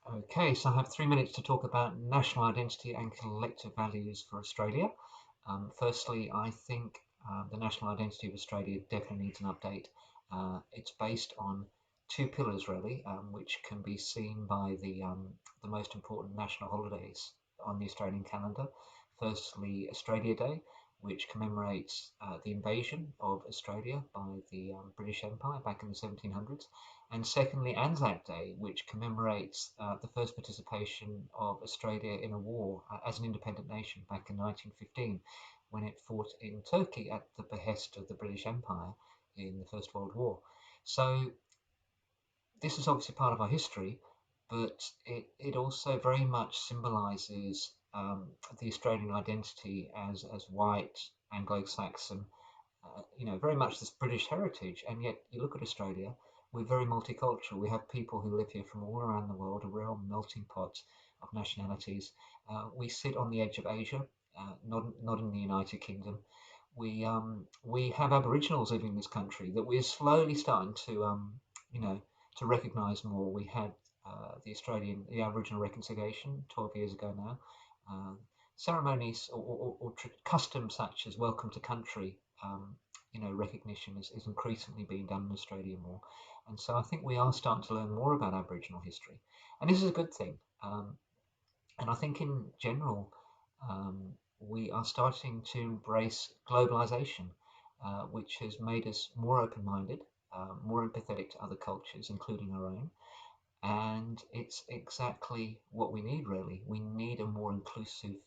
Okay, so I have 3 minutes to talk about national identity and collective values for Australia. Firstly, I think the national identity of Australia definitely needs an update. It's based on two pillars, really, which can be seen by the most important national holidays on the Australian calendar. Firstly, Australia Day, which commemorates the invasion of Australia by the British Empire back in the 1700s. And secondly, Anzac Day, which commemorates the first participation of Australia in a war as an independent nation back in 1915, when it fought in Turkey at the behest of the British Empire in the First World War. So this is obviously part of our history, but it also very much symbolises the Australian identity as white, Anglo-Saxon, very much this British heritage. And yet, you look at Australia, we're very multicultural. We have people who live here from all around the world, a real melting pot of nationalities. We sit on the edge of Asia, not in the United Kingdom. We have Aboriginals living in this country that we're slowly starting you know, to recognise more. We had the Aboriginal reconciliation 12 years ago now. Uh, Ceremonies or customs such as welcome to country, recognition is increasingly being done in Australia more. And so I think we are starting to learn more about Aboriginal history. And this is a good thing. And I think in general, um, we are starting to embrace globalization, which has made us more open minded, more empathetic to other cultures, including our own. And it's exactly what we need, really. We need a more inclusive,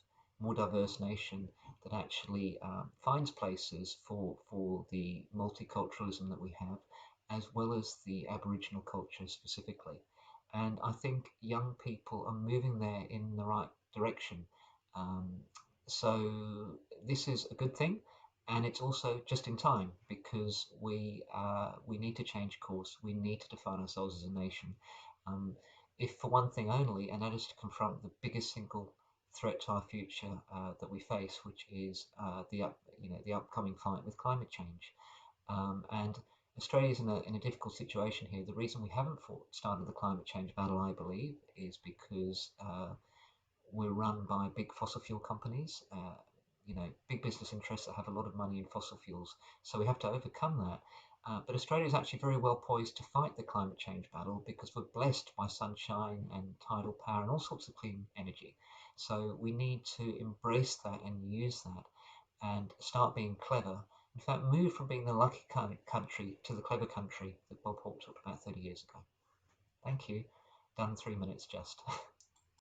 more diverse nation that actually finds places for the multiculturalism that we have, as well as the Aboriginal culture specifically. And I think young people are moving there in the right direction. Um, so this is a good thing, and it's also just in time because we need to change course. We need to define ourselves as a nation, um, if for one thing only, and that is to confront the biggest single threat to our future that we face, which is the upcoming fight with climate change. And Australia is in a difficult situation here. The reason we haven't started the climate change battle, I believe, is because we're run by big fossil fuel companies. Big business interests that have a lot of money in fossil fuels. So we have to overcome that. But Australia is actually very well poised to fight the climate change battle because we're blessed by sunshine and tidal power and all sorts of clean energy. So we need to embrace that and use that and start being clever. In fact, move from being the lucky country to the clever country that Bob Hawke talked about 30 years ago. Thank you. Done 3 minutes just.